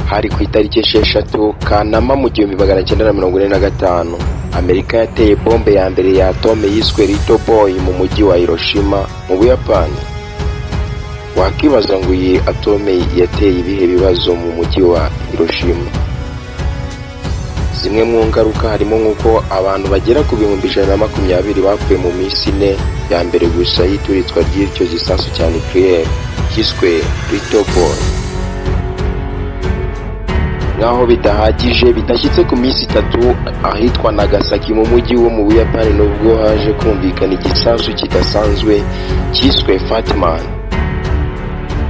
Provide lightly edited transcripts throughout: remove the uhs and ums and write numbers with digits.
Hari ku itariki 6 Kanama mu 1945 Amerika yateye bombe ya mbere ya atome yiswe Little Boy mu mujyi wa Hiroshima mu Buyapani. Wakibaza ngo iyi atome yateye ibihe bibazo mu mujyi wa Hiroshima? Zimwe mu ngaruka harimo nk'uko abantu bagera ku 120,000 bapfuye mu minsi 4 ya mbere gusa y'ituritswa ry'icyo gisasu cya nucleaire cyiswe Little Boy. Ngaho bidahagije bidashyitse ku minsi 3 ahitwa Nagasaki mu mujyi wo mu Buyapani nubwo haje kumvikana igisasu kidasanzwe cyiswe Fatman.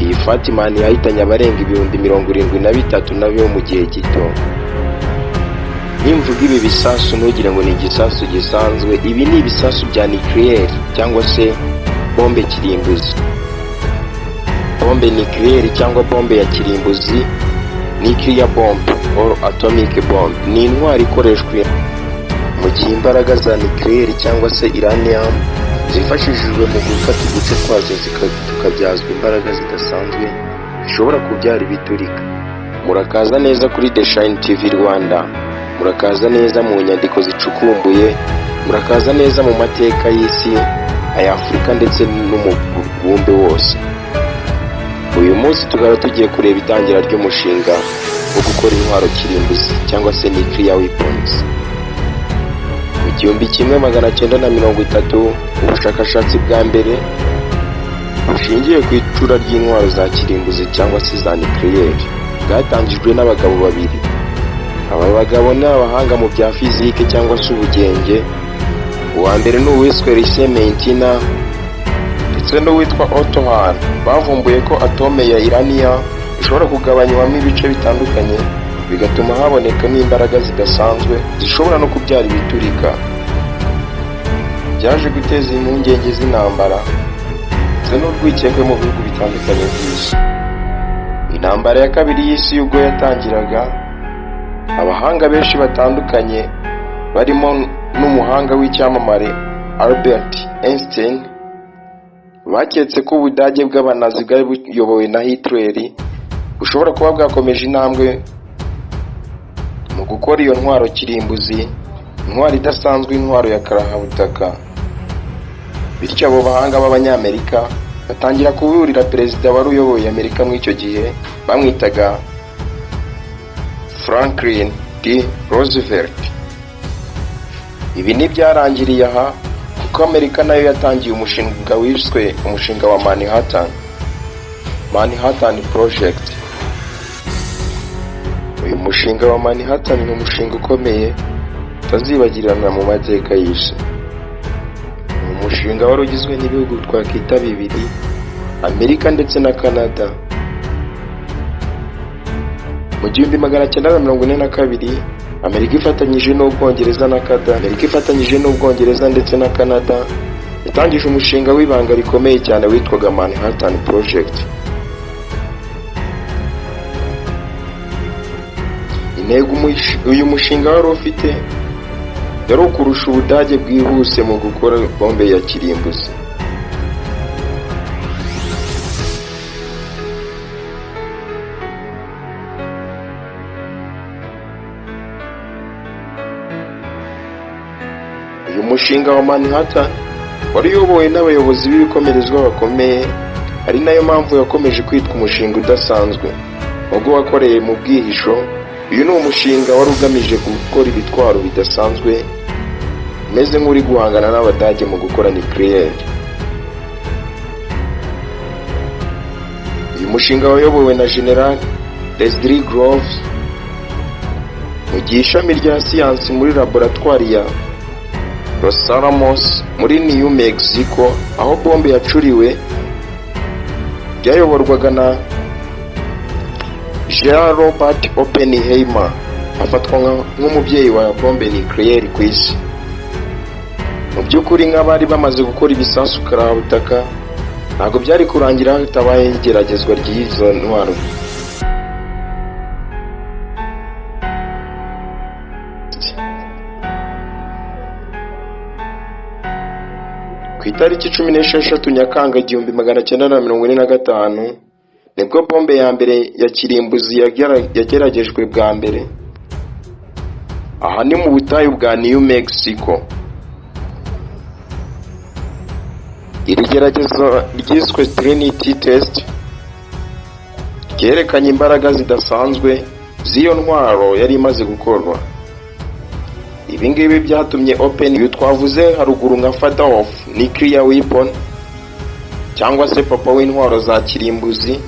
Iyi Fatman yahitanye abarenga 73,000 nabo mu gihe gito. Nimvuga ibi bisasu ntugire ngo ni igisasu gisanzwe, ibi ni ibisasu bya nucleaire cyangwa se bombe kirimbuzi. Bombe nucleaire cyangwa bombe ya kirimbuzi, nuclear bomb or atomic bomb, ni intwari ikoreshwa mu gihe imbaraga za nucleaire cyangwa se uranium zifashishijwe mu gufata uduce twazo zikabyazwa imbaraga zidasanzwe zishobora kubyara ibiturika. Murakaza neza kuri The Shine TV Rwanda, murakaza neza mu nyandiko zicukumbuye, murakaza neza mu mateka y'isi, aya Afurika ndetse n'umubumbe wose. Uyu munsi tukaba tugiye kureba itangira ry'umushinga wo gukora intwaro kirimbuzi cyangwa se nuclear weapons. Mu 1930 ubushakashatsi bwa mbere bushingiye ku icura ry'intwaro za kirimbuzi cyangwa se za nucleaire bwatangijwe n'abagabo babiri. Aba bagabo ni abahanga mu bya fizike cyangwa se ubugenge. Uwa mbere ni uwiswe Rice Mentina ndetse n'uwitwa Otto Hahn. Bavumbuye ko atome ya uranium ishobora kugabanywamo ibice bitandukanye bigatuma haboneka n'imbaraga zidasanzwe zishobora no kubyara ibiturika. Byaje guteza impungenge z'intambara ndetse n'urwikekwe mu bihugu bitandukanye by'isi. Intambara ya kabiri y'isi ubwo yatangiraga, abahanga benshi batandukanye barimo n'umuhanga w'icyamamare Albert Einstein baketse ko Ubudage bw'Abanazi bwari buyobowe na Hitler bushobora kuba bwakomeje intambwe mu gukora iyo ntwaro kirimbuzi, intwaro idasanzwe, intwaro ya karahabutaka. Bityo abo bahanga b'Abanyamerika batangira kuburira perezida wari uyoboye Amerika muri icyo gihe bamwitaga Franklin D. Roosevelt. Ibi ntibyarangiriye aha kuko Amerika nayo yatangiye umushinga wiswe umushinga wa Manhattan Project. Uyu mushinga wa Manhattan ni umushinga ukomeye utazibagirana mu mateka y'isi. Umushinga wari ugizwe n'ibihugu twakita bibiri, Amerika ndetse na Canada. Mu 1942 Amerika ifatanyije n'Ubwongereza ndetse na Canada yatangije umushinga w'ibanga rikomeye cyane witwaga Manhattan Project. Intego uyu mushinga wari ufite yari ukurusha Ubudage bwihuse mu gukora bombe ya kirimbuzi. Uyu mushinga wa Manhattan wari uyobowe n'abayobozi b'ibikomerezwa bakomeye, ari nayo mpamvu yakomeje kwitwa umushinga udasanzwe. Ubwo wakoreye mu bwihisho, uyu ni umushinga wari ugamije gukora ibitwaro bidasanzwe umeze nk'uri guhangana n'Abadage mu gukora nucleaire. Uyu mushinga wayobowe na General Leslie Groves mu gihe ishami rya siyansi muri laboratwari ya Los Alamos muri New Mexico aho bombe yacuriwe byayoborwaga na Jean Robert Oppenheimer, afatwa nk'umubyeyi wa bombe nucleaire ku isi. Mu by'ukuri nk'abari bamaze gukora ibisasu karahabutaka, ntabwo byari kurangira hatabaye igeragezwa ry'izo ntwaro. Ku itariki 16 Nyakanga 1945 nibwo bombe ya mbere ya kirimbuzi yageragejwe bwa mbere. Aha ni mu butayu bwa New Mexico. Iri gerageza ryiswe Trinity Test ryerekanye imbaraga zidasanzwe z'iyo ntwaro yari imaze gukorwa. Ibi ngibi byatumye Open twavuze haruguru nka Father of Nuclear Weapon cyangwa se papa w'intwaro za kirimbuzi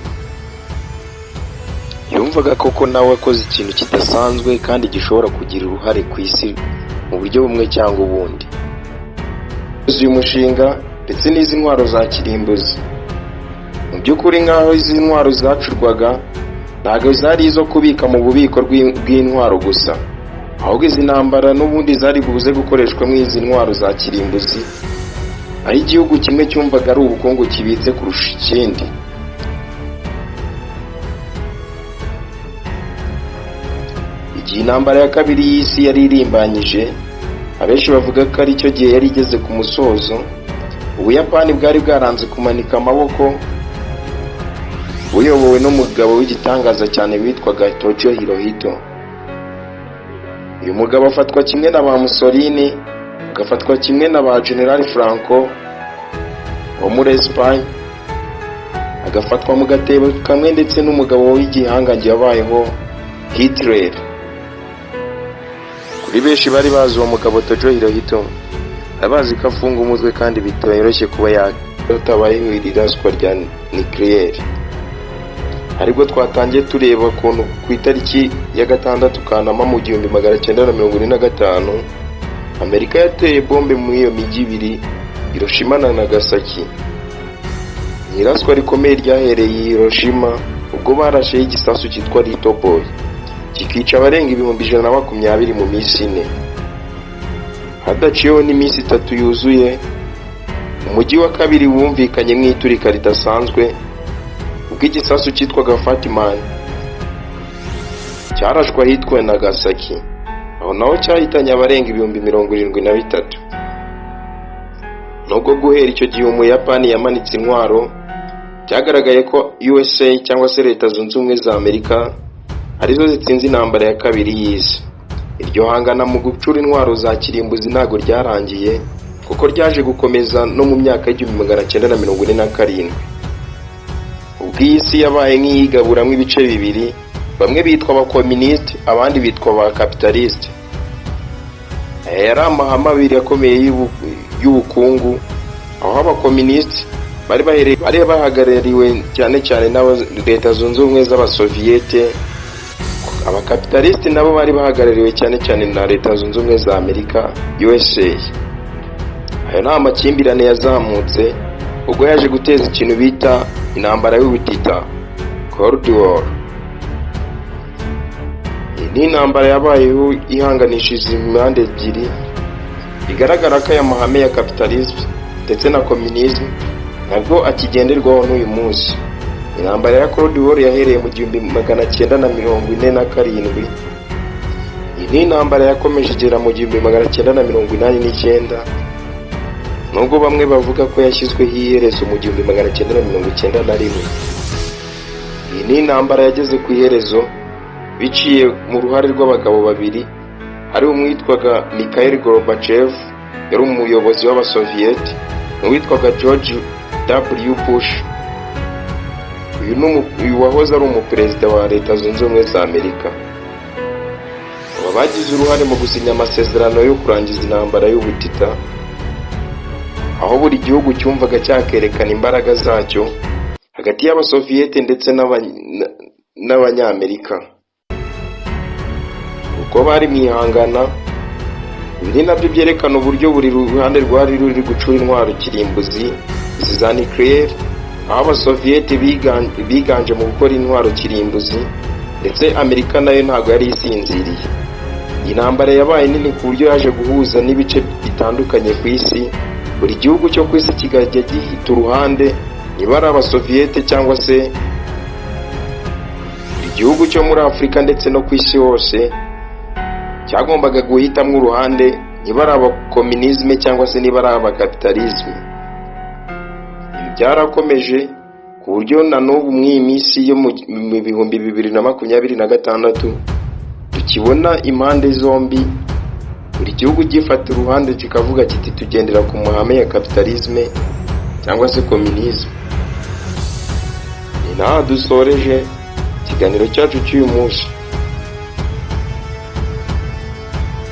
yumvaga koko nawe akoze ikintu kidasanzwe kandi gishobora kugira uruhare ku isi mu buryo bumwe cyangwa ubundi. Uyu mushinga ndetse n'izi ntwaro za kirimbuzi mu by'ukuri nk'aho izi ntwaro zacurwaga ntabwo zari izo kubika mu bubiko bw'intwaro gusa, ahubwo izi ntambara n'ubundi zari buze gukoreshwa mu izi ntwaro za kirimbuzi, aho igihugu kimwe cyumvaga ari ubukungu kibitse kurusha ikindi. Igihe intambara ya kabiri y'isi yari irimbanyije, abenshi bavuga ko ari cyo gihe yari igeze ku musozo, Ubuyapani bwari bwaranze kumanika amaboko buyobowe n'umugabo w'igitangaza cyane witwaga Tojo Hirohito. Uyu mugabo afatwa kimwe na ba Mussolini, agafatwa kimwe na ba General Franco wo muri Espagne, agafatwa mu gatebo kamwe ndetse n'umugabo w'igihangange yabayeho Hitler. Kuri benshi bari bazi uwo mugabo Tojo Hirohito, abazi ko afunga umutwe kandi bitoroshye kuba yatabayeho iraswa rya nucleaire. Aribwo twatangiye tureba ukuntu ku itariki ya 6 Kanama mu 1945 Amerika yateye bombe muri iyo migi ibiri, Hiroshima na Nagasaki. Iraswa rikomeye ryahereye Hiroshima ubwo barashe igisasu cyitwa Little Boy kikica abarenga 120,000 mu minsi 4. Hadaciyeho n'iminsi 3 yuzuye, umujyi wa kabiri wumvikanye mu iturika ridasanzwe ubwo igisasu cyitwaga Fatman cyarashwa hitwa Nagasaki, aho naho cyahitanye abarenga 73,000. Nubwo guhera icyo gihe Umuyapani yamanitse intwaro, byagaragaye ko USA cyangwa se Leta Zunze Ubumwe za Amerika arizo zitsinze intambara ya kabiri y'isi. Iryo hangana mu gucura intwaro za kirimbuzi ntago ryarangiye kuko ryaje gukomeza no mu myaka y'1947. Ubwo isi yabaye nk'iyigaburamwe ibice bibiri, bamwe bitwa abakomunisiti abandi bitwa abakapitalisite. Yari amahame abiri akomeye y'ubukungu, aho abakomunisiti bari bahagarariwe cyane cyane na Leta Zunze Ubumwe z'Abasoviyete, abakapitalisite nabo bari bahagarariwe cyane cyane na Leta Zunze Ubumwe za Amerika USA. Ayo nta makimbirane yazamutse ubwo yaje guteza ikintu bita intambara y'ubutita, Cold War. Ni intambara yabayeho ihanganishije impande ebyiri, bigaragara ko aya mahame ya capitalism ndetse na communism nabwo akigenderwaho n'uyu munsi. Intambara ya Cold War yahereye mu 1947. Iyi intambara yakomeje igera mu 1989, nubwo bamwe bavuga ko yashyizweho iherezo mu 1991. Iyi ni intambara yageze ku iherezo biciye mu ruhare rw'abagabo babiri, ari umwitwaga Mikhail Gorbachev yari umuyobozi w'Abasoviyeti, n'uwitwaga George W. Bush uyu wahoze ari umuperezida wa Leta Zunze Ubumwe za Amerika. Aba bagize uruhare mu gusinya amasezerano yo kurangiza intambara y'ubutita, aho buri gihugu cyumvaga cyakerekana imbaraga zacyo hagati y'Abasoviyete ndetse n'Abanyamerika. Uko bari mwihangana, ibi nabyo byerekana uburyo buri ruhande rwari ruri gucura intwaro kirimbuzi za nucleaire, aho Abasoviyete biganje mu gukora intwaro kirimbuzi ndetse Amerika nayo ntabwo yari isinziriye. Iyi ntambara yabaye nini ku buryo yaje guhuza n'ibice bitandukanye ku isi. Buri gihugu cyo ku isi kigajya gihita uruhande, niba ari Abasoviyete cyangwa se igihugu cyo muri Afurika ndetse no ku isi hose cyagombaga guhitamo uruhande, niba ari abakomunisme cyangwa se niba ari abakapitalisme. Ibi byarakomeje ku buryo na n'ubu mw'iyi minsi yo mu 2026 tukibona impande zombi, buri gihugu gifata uruhande kikavuga kiti tugendera ku mahame ya kapitalisme cyangwa se communisme. Ni naho dusoreje ikiganiro cyacu cy'uyu munsi.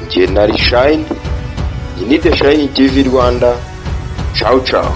Njye nari Shine, iyi ni The Shine TV Rwanda. Ciao ciao.